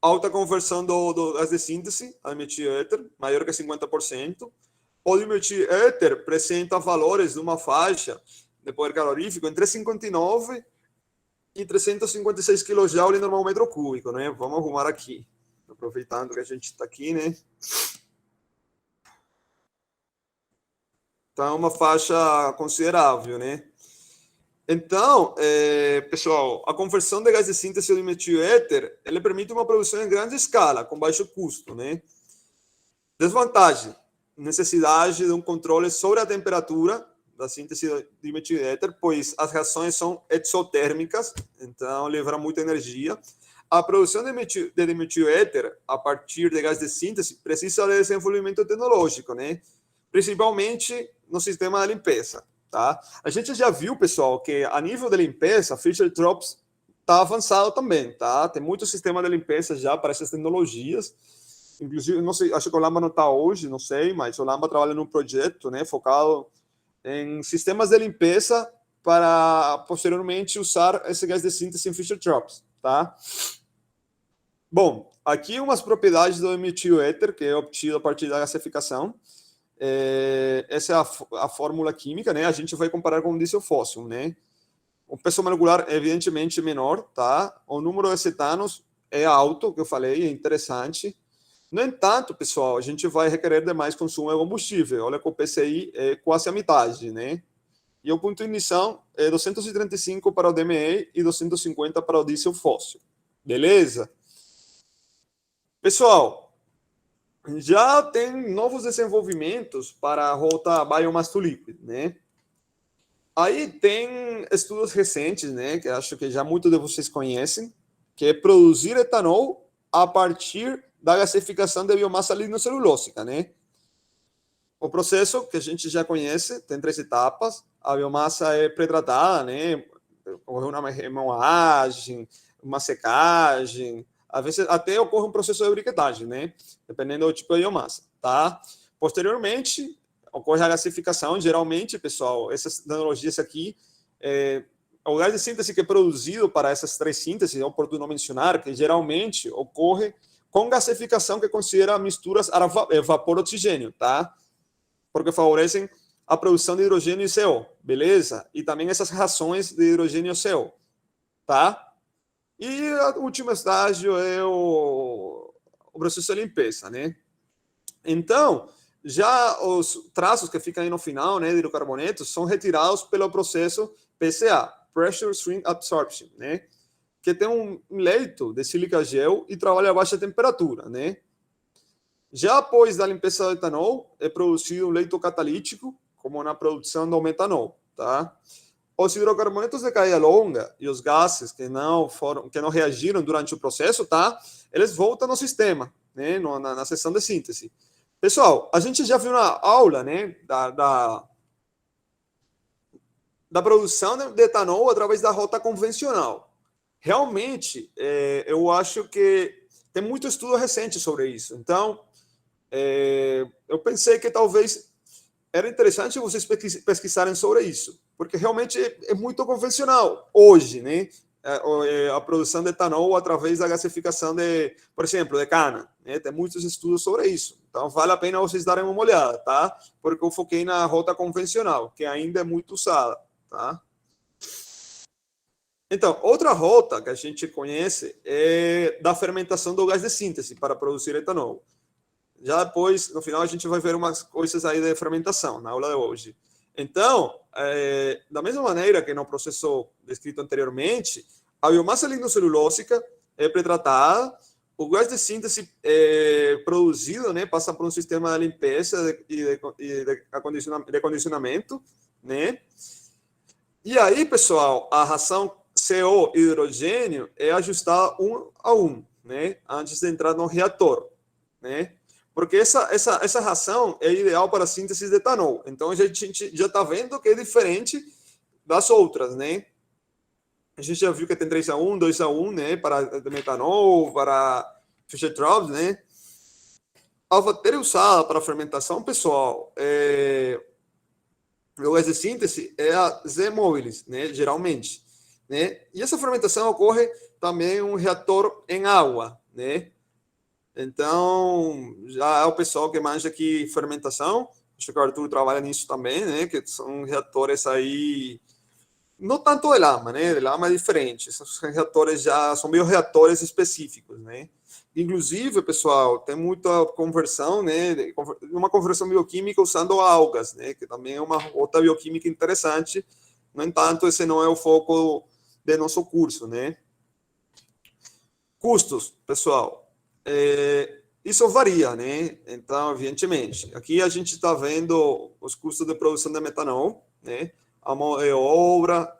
Alta conversão do gás de síntese a dimetil-éter, maior que 50%. O dimetil-éter apresenta valores de uma faixa de poder calorífico entre 59 e 356 kJ normal metro cúbico, né? Vamos arrumar aqui, aproveitando que a gente está aqui, né? Então, é uma faixa considerável, né? Então, pessoal, a conversão de gás de síntese de metil-éter, ele permite uma produção em grande escala, com baixo custo, né? Desvantagem, necessidade de um controle sobre a temperatura da síntese de metil-éter, pois as reações são exotérmicas, então leva muita energia. A produção de metil-éter a partir de gás de síntese precisa de desenvolvimento tecnológico, né? Principalmente no sistema de limpeza. Tá? A gente já viu, pessoal, que a nível de limpeza, Fischer-Tropsch está avançado também, tá? Tem muito sistema de limpeza já para essas tecnologias. Inclusive, não sei, acho que o Lamba não está hoje, não sei, mas o Lamba trabalha num projeto, né, focado em sistemas de limpeza para posteriormente usar esse gás de síntese em Fischer-Tropsch, tá? Bom, aqui umas propriedades do metil-éter que é obtido a partir da gasificação. Essa é a fórmula química, né? A gente vai comparar com o diesel fóssil, né? O peso molecular é evidentemente menor, tá? O número de cetanos é alto, que eu falei, é interessante. No entanto, pessoal, a gente vai requerer de mais consumo de combustível. Olha que o PCI é quase a metade, né? E o ponto de ignição é 235 para o DME e 250 para o diesel fóssil. Beleza? Pessoal, já tem novos desenvolvimentos para a rota biomass to liquid, né? Aí tem estudos recentes, né, que acho que já muitos de vocês conhecem, que é produzir etanol a partir da gasificação de biomassa lignocelulósica, né? O processo que a gente já conhece tem 3 etapas. A biomassa é pré-tratada, né? Ocorre uma remoagem, uma secagem, às vezes até ocorre um processo de briquetagem, né? Dependendo do tipo de biomassa, tá? Posteriormente, ocorre a gasificação. Geralmente, pessoal, essas tecnologias aqui, o gás de síntese que é produzido para essas 3 sínteses, é oportuno mencionar que geralmente ocorre com gasificação que considera misturas vapor-oxigênio, tá? Porque favorecem a produção de hidrogênio e CO, beleza? E também essas reações de hidrogênio e CO, tá? E o último estágio é o processo de limpeza, né? Então, já os traços que ficam aí no final, né, de hidrocarbonetos, são retirados pelo processo PSA, Pressure Swing Absorption, né? Que tem um leito de sílica gel e trabalha a baixa temperatura, né? Já após a limpeza do etanol, é produzido um leito catalítico, como na produção do metanol, tá? Os hidrocarbonetos de cadeia longa e os gases que não reagiram durante o processo, tá? Eles voltam no sistema, né? Na seção de síntese. Pessoal, a gente já viu na aula, né? Da produção de etanol através da rota convencional. Realmente, eu acho que tem muito estudo recente sobre isso. Então, eu pensei que talvez era interessante vocês pesquisarem sobre isso, porque realmente é muito convencional hoje, né? a produção de etanol através da gasificação de, por exemplo, de cana, né? Tem muitos estudos sobre isso. Então, vale a pena vocês darem uma olhada, tá? Porque eu foquei na rota convencional, que ainda é muito usada, tá? Então, outra rota que a gente conhece é da fermentação do gás de síntese para produzir etanol. Já depois, no final, a gente vai ver umas coisas aí de fermentação na aula de hoje. Então, da mesma maneira que no processo descrito anteriormente, a biomassa lignocelulósica é pretratada, o gás de síntese produzido, né, passa por um sistema de limpeza e de acondicionamento, né? E aí, pessoal, a ração CO e hidrogênio é ajustada 1 a 1, né, antes de entrar no reator, né? Porque essa ração é ideal para a síntese de etanol. Então, a gente já está vendo que é diferente das outras, né? A gente já viu que tem 3 a 1, 2 a 1, né? Para metanol, para Fischer-Tropsch, né? A bateria usada para fermentação, pessoal, o gás de síntese é a Z-móvilis, né? Geralmente, né? E essa fermentação ocorre também em um reator em água, né? Então, já é o pessoal que manja aqui fermentação, acho que o Arthur trabalha nisso também, né? Que são reatores aí, não tanto de lama, né? De lama é diferente, esses reatores já são bioreatores específicos, né? Inclusive, pessoal, tem muita conversão, né? Uma conversão bioquímica usando algas, né? Que também é uma outra bioquímica interessante. No entanto, esse não é o foco do nosso curso, né? Custos, pessoal. Isso varia, né? Então, evidentemente, aqui a gente está vendo os custos de produção de metanol, né? A mão de obra,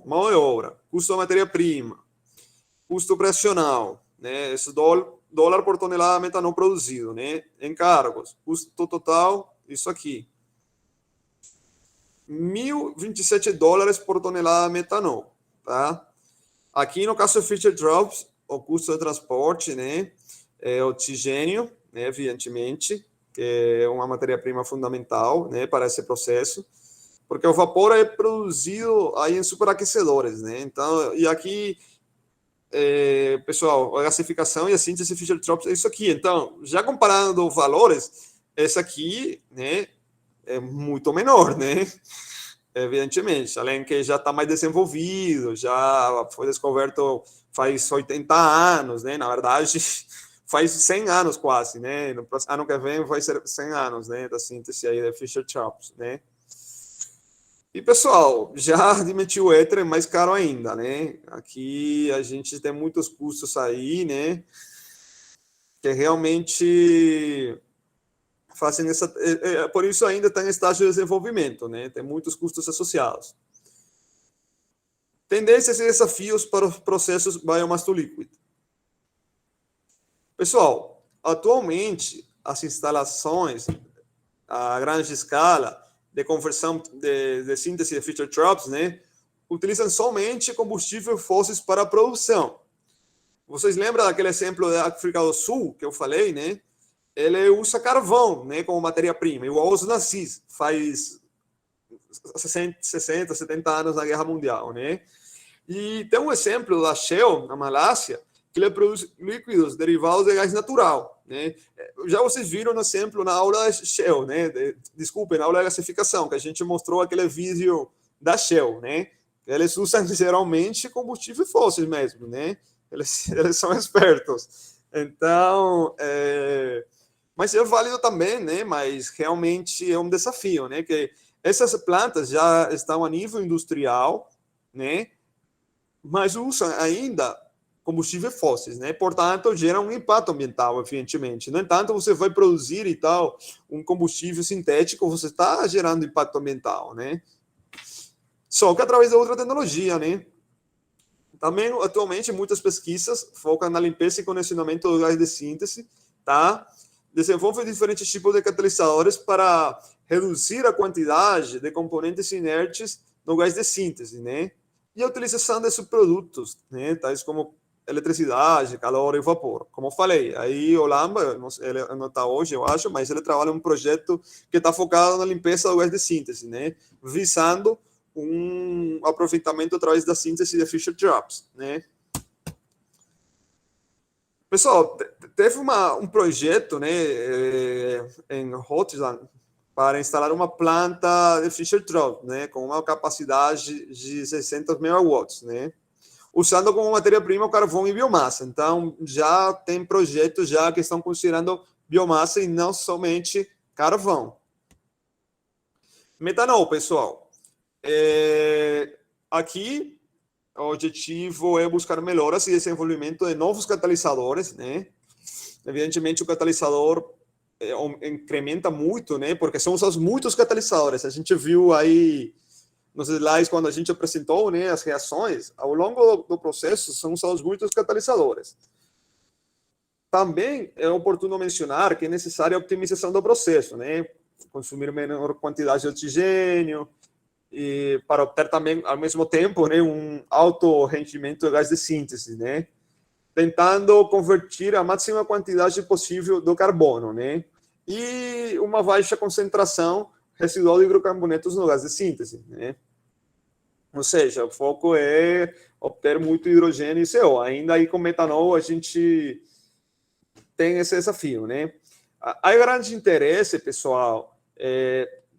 mão de obra, custo da matéria-prima, custo operacional, né? Esse dólar por tonelada de metanol produzido, né? Encargos, custo total, isso aqui. $1.027 por tonelada de metanol, tá? Aqui no caso do Fischer-Tropsch, o custo de transporte, né, é oxigênio, né, evidentemente, que é uma matéria-prima fundamental, né, para esse processo, porque o vapor é produzido aí em superaquecedores, né, então, e aqui, pessoal, a gasificação e a síntese Fischer-Tropsch é isso aqui, então, já comparando valores, essa aqui, né, é muito menor, né, evidentemente, além que já está mais desenvolvido, já foi descoberto faz 80 anos, né? Na verdade, faz 100 anos quase, né? No ano que vem vai ser 100 anos, né? Da síntese aí da Fischer-Tropsch, né? E, pessoal, já de metil-éter é mais caro ainda, né? Aqui a gente tem muitos custos aí, né? Que realmente fazem por isso ainda está em estágio de desenvolvimento, né? Tem muitos custos associados. Tendências e desafios para os processos biomass to liquid. Pessoal, atualmente as instalações a grande escala de conversão de síntese de Fischer-Tropsch, né, utilizam somente combustíveis fósseis para a produção. Vocês lembram daquele exemplo da África do Sul que eu falei, né? Ele usa carvão, né, como matéria-prima, igual os nazis, faz 60, 70 anos na Guerra Mundial, né? E tem um exemplo da Shell, na Malásia, que ele produz líquidos derivados de gás natural, né? Já vocês viram no exemplo na aula da Shell, né? Desculpem, na aula de gasificação, que a gente mostrou aquele vídeo da Shell, né? Eles usam geralmente combustível fóssil mesmo, né? Eles são espertos. Então, mas é válido também, né? Mas realmente é um desafio, né? Que essas plantas já estão a nível industrial, né? Mas usam ainda combustíveis fósseis, né? Portanto, gera um impacto ambiental, evidentemente. No entanto, você vai produzir e tal um combustível sintético, você está gerando impacto ambiental, né? Só que através de outra tecnologia, né? Também, atualmente, muitas pesquisas focam na limpeza e condicionamento do gás de síntese, tá? Desenvolvem diferentes tipos de catalisadores para reduzir a quantidade de componentes inertes no gás de síntese, né? E a utilização de subprodutos, né? Tais como eletricidade, calor e vapor. Como eu falei, aí o Lamba, ele não está hoje, eu acho, mas ele trabalha em um projeto que está focado na limpeza do gás de síntese, né? Visando um aproveitamento através da síntese de Fischer-Tropsch, né? Pessoal, teve um projeto, né, em Rotterdam para instalar uma planta de Fischer-Tropsch, né, com uma capacidade de 600 megawatts, né, usando como matéria-prima o carvão e biomassa. Então, já tem projetos já que estão considerando biomassa e não somente carvão. Metanol, pessoal. Aqui, o objetivo é buscar melhoras e desenvolvimento de novos catalisadores, né? Evidentemente, o catalisador incrementa muito, né? Porque são usados muitos catalisadores. A gente viu aí nos slides, quando a gente apresentou, né, as reações, ao longo do processo, são usados muitos catalisadores. Também é oportuno mencionar que é necessária a optimização do processo, né? Consumir menor quantidade de oxigênio, e para obter também, ao mesmo tempo, né, um alto rendimento de gás de síntese, né? Tentando convertir a máxima quantidade possível do carbono, né? E uma baixa concentração residual de hidrocarbonetos no gás de síntese, né? Ou seja, o foco é obter muito hidrogênio e CO. Ainda aí com metanol a gente tem esse desafio, né? Há grande interesse, pessoal,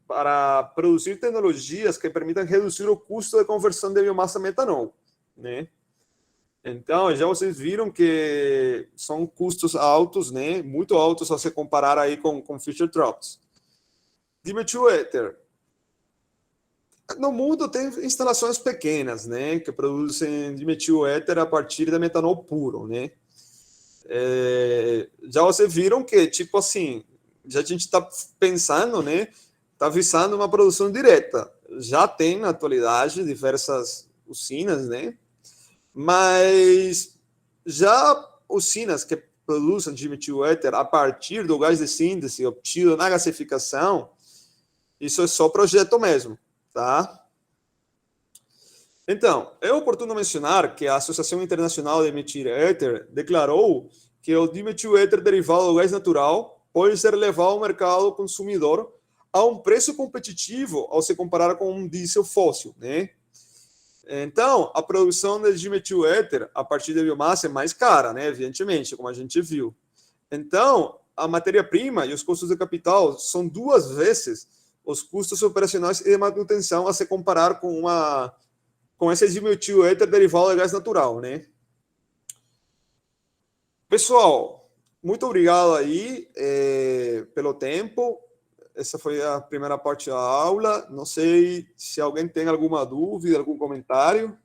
para produzir tecnologias que permitam reduzir o custo de conversão de biomassa a metanol, né? Então, já vocês viram que são custos altos, né? Muito altos, ao se comparar aí com Fischer-Tropsch. Dimethyl éter. No mundo tem instalações pequenas, né? Que produzem dimetil éter a partir de metanol puro, né? Já vocês viram que, tipo assim, já a gente está pensando, né? Está visando uma produção direta. Já tem, na atualidade, diversas usinas, né? Mas já usinas que produzem dimetil éter a partir do gás de síntese obtido na gasificação, isso é só projeto mesmo, tá? Então, é oportuno mencionar que a Associação Internacional de Metil Éter declarou que o dimetil éter derivado do gás natural pode ser levado ao mercado consumidor a um preço competitivo ao se comparar com um diesel fóssil, né? Então, a produção de dimetil éter a partir de biomassa é mais cara, né? Evidentemente, como a gente viu. Então, a matéria-prima e os custos de capital são 2 vezes os custos operacionais e de manutenção a se comparar com esse dimetil éter derivado de gás natural, né? Pessoal, muito obrigado aí pelo tempo. Essa foi a primeira parte da aula. Não sei se alguém tem alguma dúvida, algum comentário.